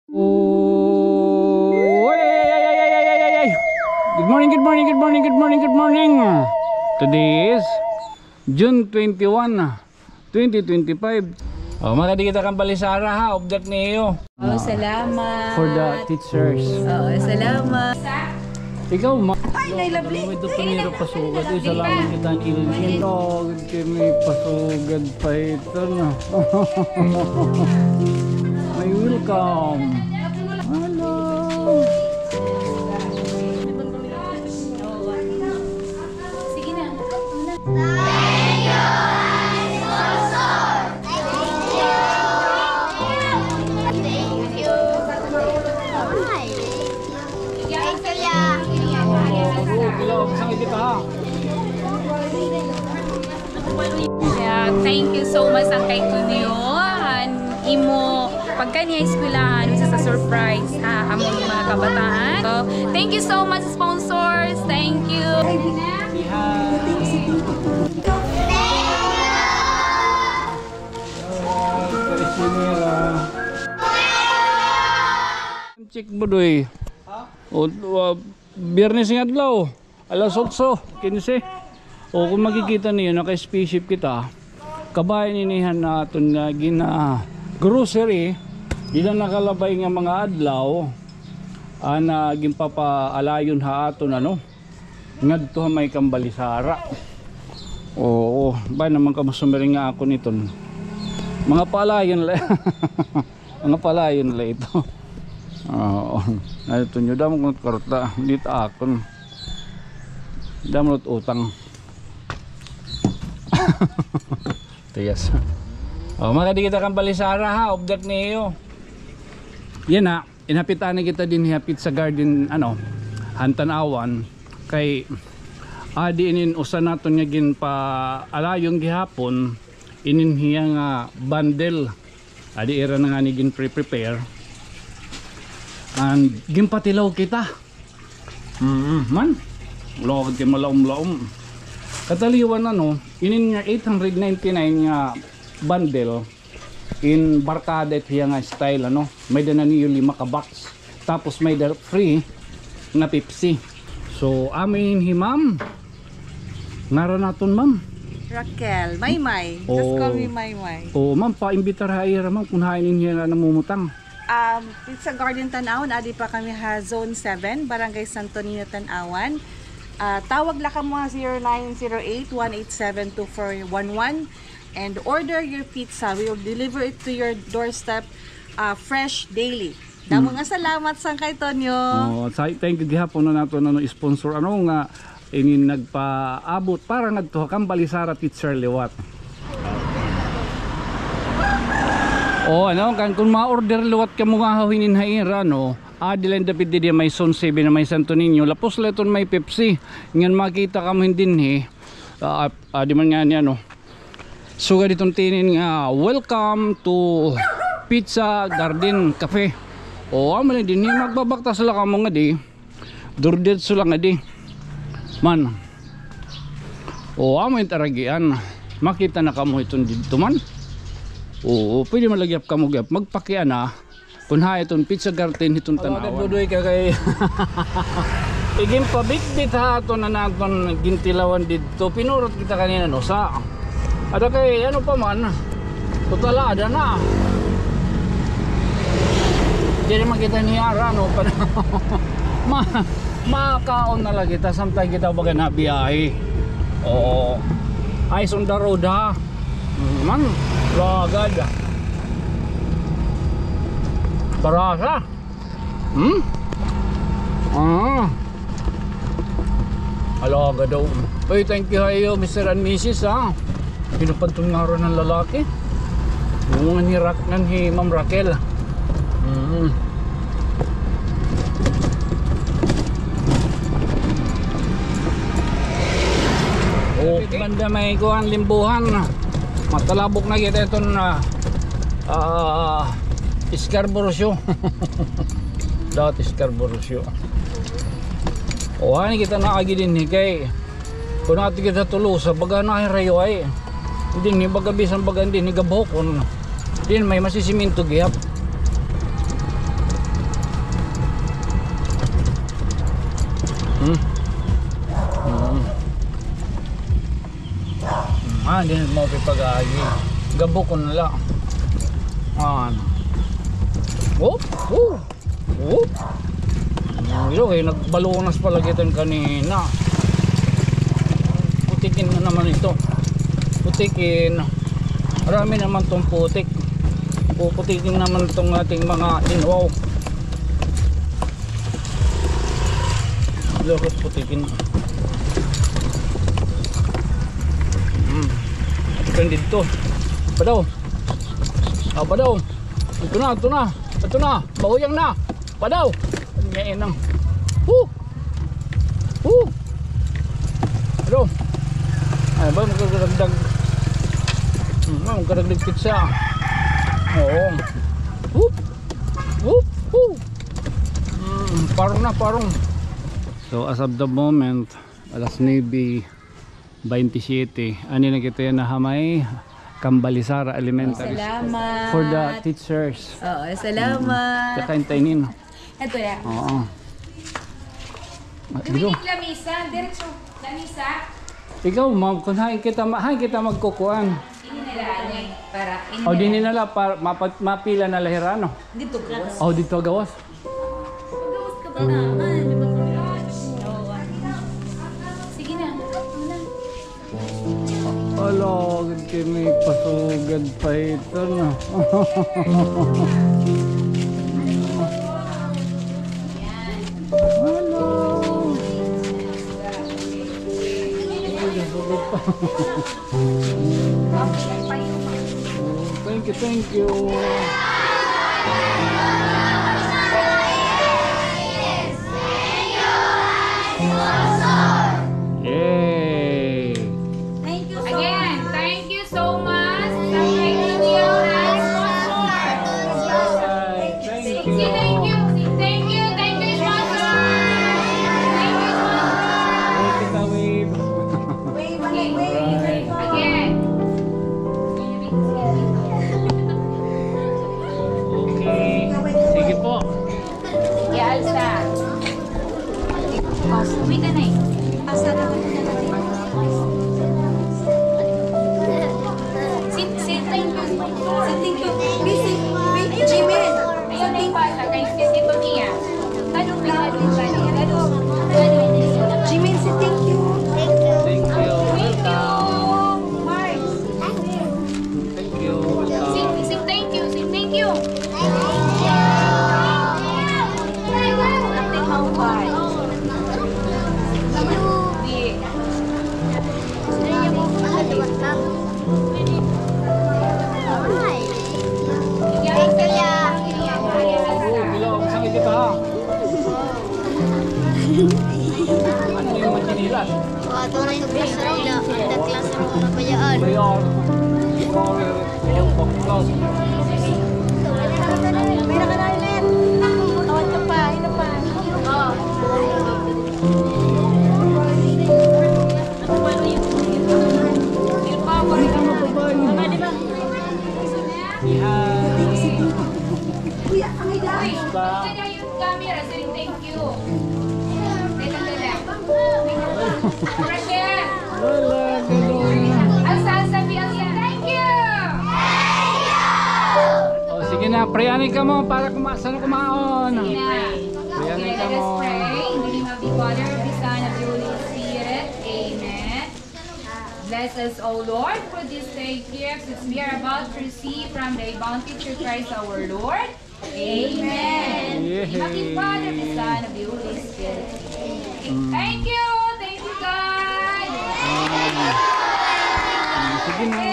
Oh, ay. Good morning, good morning, good morning, good morning, good morning. Today is June 21, 2025. Oh, makadi kita kang balisara ha, object niyo. Oh, salamat. For the teachers. Oh, salamat. Ikaw, Ay, nailabli. ito paniro pasugad. Uy, salamat kita ang ilin. Oh, may pasugad pa ito na. May welcome. Hello. Sige na. Yeah, thank you so much ang kay Tunyo. Imo pagka niya eskwelahan sa surprise among mga kabataan. So, thank you so much sponsors. Thank you. Check budoy. O biyernes nga adlaw. Alas 8, 15. O kung makikita niyo naka-spaceship kita. Kabayan inihan naton nga gina grocery. Di na nakalabay nga mga adlaw. Ana gimpapaalayon ha aton ano. Ngadto may kambalisara. Oo, ba naman kamusumering nga ako niton. Mga palayon la. Mga palayon la ito. Oo. Ito nyo damo kong karta. Dito akon. Damo utang. Tiyas. Oh, makadi kita kang balisara ha, object niyo. Yan na, inapitan kita din hapit sa garden ano, Hantanawan kay adi inin usa naton nga gin pa alayong gihapon inin hiya nga bundle. Adi era na nga ni gin prepare. And gimpatilaw kita. Man. Logod kay malaom-laom. Kataliwan ano, inin nga 899 nga bundle in barkada hiya nga style ano. May dana niyo 5 ka box. Tapos may da free na Pepsi. So amin hi ma'am. Ngara naton ma'am. Raquel, Maymay. Just call me Maymay. Oh, ma'am paimbitar ha ira ma'am kung hainin niya namumutang. Pizza Garden Tanawan, adi pa kami ha Zone 7, Barangay Santo Niño, Tanawan. Tawag lang ka mo 0908-187-2411 and order your pizza. We will deliver it to your doorstep fresh daily. Damo nga salamat sang kay Tonyo. Oh, thank you gihapon na nato na sponsor ano nga ini nagpaabot para ngadto kang balisara teacher liwat. Oh, ano kan kung ma-order liwat ka mo nga hawinin haira no. Adilan dapat di may Zone 7 na may Santo Niño. Lapos leton may Pepsi. Ngan makita ka mo hindi ni. Di man nga niya no. So ditong tinin nga welcome to Pizza Garden Cafe. O amalin din ni magbabakta sila ka mo nga di. Durdet sila nga di. Man. O amalin taragian. Makita na ka mo itong dito man. Oo, pwede malagyap ka mo gyap. Magpakian na. Kung ha itong Pizza Garden itong Tanawan. Budoy ka kay igin pabitbit ha ito na naton gintilawan dito. Pinurot kita kanina no sa ada kay ano pa man tutala ada na. Jadi makita niya no makaon na lang kita samtay kita baga na biyahe. Oo. Eyes on the road ha. Man, lagad. Barasa. Alaga daw. Uy, thank you hayo Mr. and Mrs. ha. Pinapantong nga rin ng lalaki. Mga ni Ma'am Raquel. Okay. Banda may kuhan limbuhan. Matalabok na kita itong Scarborough. Dati Scarborough. O hani kita nakagilin ni kay kung natin kita tulusa baga na rayo ay hindi ni baga bisan baga hindi ni gabokon din may masisiminto gihap pag-aagi. Gabo ko na lang. Whoop! Whoop! Whoop! Nagbalunas pala kita kanina. Putikin na naman ito. Putikin. Marami naman tong putik. Puputikin naman itong ating mga inwaw. Lurot putikin. Putikin dito. Padaw. Padaw. Ito na. Bahuyang na. Padaw. Ngayon lang. Padaw. Ay ba, magkagagdag. Magkagagdag pizza. Oo. Parong. So as of the moment, alas 9:27. Ani na kita yan na hamay Kambalisara Elementary. Salamat. For the teachers. Oo, salamat. Kakaintainin. Ito na. Oo. Dito. Lamisa, diretso. Lamisa. Ikaw, ma'am, kung hain kita magkukuan. Ini nila para ini. O di nila para mapila na lahirano. Dito gawas. O dito gawas. Gawas ka ba naman? Sige na. Ala, may pasugad pa ito na. Hello. Thank you. Yay! Thank you so again, much. Thank you so much. Thank you and sponsor. Thank you. Thank you, sponsor. Thank you, sponsor. Again. Okay. Sige po. Sige, Alsa. Uwi ka na eh. Asa na ako na natin. Thank you. Busy. Jimmy. Ayun na yung bata. Kay Tito Nia. Tanong. Jimin, say thank you. Thank you. Mars. Thank you. Sing thank you. Ating maupay. Bilang sakit kita ha. Ano yung matinilas? Ito na yung classroom na. Ang classroom na bayaan. Mayor. May nakalalit. Tawad ka pa. Ino pa. Camera, saying thank you. Rachel. Alsa, thank you. Oh, sige na, prayanin ka mo para sana kumaon. Sige na. Prayanin ka Let mo. us pray. In the name of the Father, of the Son, of the Holy Spirit. Amen. Bless us, O Lord, for this day gifts which we are about to receive from thy bounty through Christ our Lord. Amen. In the name of the Father, of the Son, of the Holy Spirit. Thank you. Thank you, God. Sige na.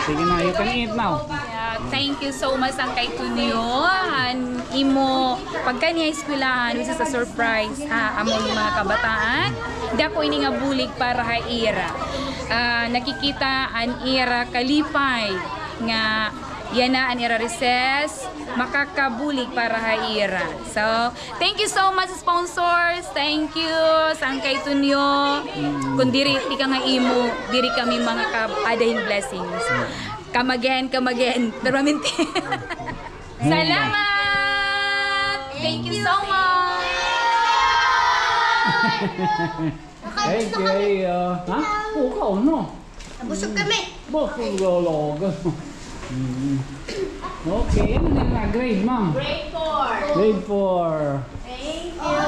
Sige na, you can eat now. Thank you so much ang kay Tunyo. Imo pagka niya eskwelahan which is a surprise among mga kabataan. Dako ini nga bulig para ha ira. Nakikita an ira kalipay nga yana an ira recess makakabulig para ha ira. So, thank you so much sponsors. Thank you sang kay Tunyo. Kung diri ka nga imo, diri kami mga adahing blessings. Come again. Permanente. Salamat! Thank you so much! Thank you. Ha? Oo ka, no? Nabusog kami. Bakit lologa? Okay, ano na nga grade, ma'am? Grade 4. Grade 4. Thank you.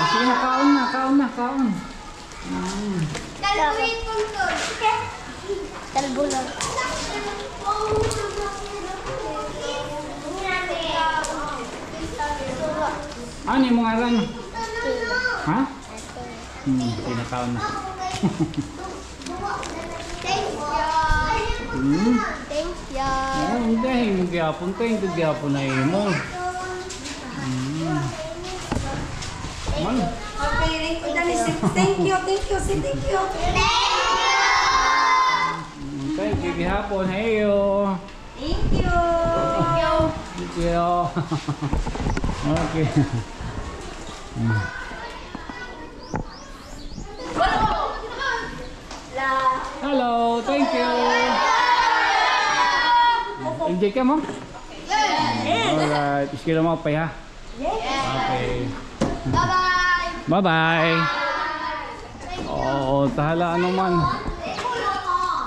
Sige na, kaon na. Talbuin po ito. Talbo lang. Ano yung mga ran? Ha? Pinakaon na. Thank you. Hindi, hindi gyapon tayo, hindi gyapon na imo. Man. Okay, thank you. Thank you. Thank you, gihapon. Heyo. Thank you. Thank you. Okay. Hello, thank you. Enjoy ka mo? Alright, iskila mo pa ha? Okay. Bye-bye. Bye-bye. Oo, tahala ano man.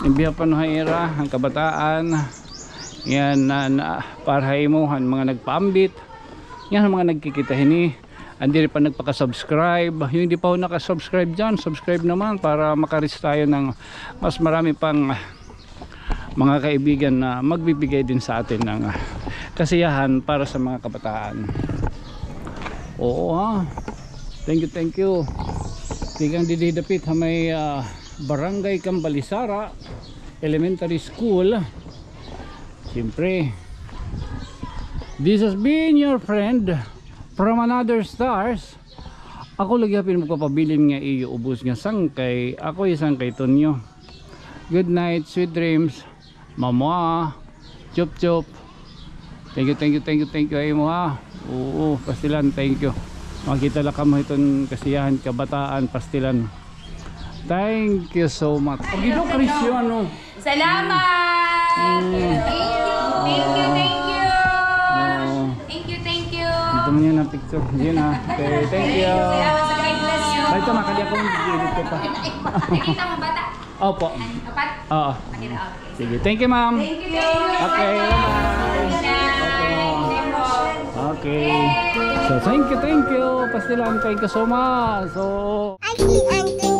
Imbiya pa no haira, ang kabataan. Yan na parhay mo, ang mga nagpaambit. Yan ang mga nagkikita hini. Hindi pa nagpaka-subscribe. Yung hindi pa ho naka-subscribe dyan, subscribe naman para makareach tayo ng mas marami pang mga kaibigan na magbibigay din sa atin ng kasiyahan para sa mga kabataan. Oo ha. Thank you. Tigang dididapit ha may Barangay Cambalisara Elementary School. Siyempre, this has been your friend from another stars. Ako lagyapin mo kapabilin nga iyo ubos nga sangkay. Ako isang kay Tonyo. Good night, sweet dreams. Mama, chup chup. Thank you ay mo ha. Oo, pastilan, thank you. Makita lang kamo itong kasiyahan kabataan, pastilan. Thank you so much. Pagino Cristiano. Salamat! Mm. Thank you. Ito mo yan ang picture. Yun ha. Okay, thank you. Salamat sa God bless you. Ito nakali akong edit ko pa. Nakita mo bata? Opo. Apat? Oo. Nakita, okay. Sige, thank you ma'am. Thank you. Okay, okay. So thank you. Pastilan, thank you so much. So Auntie.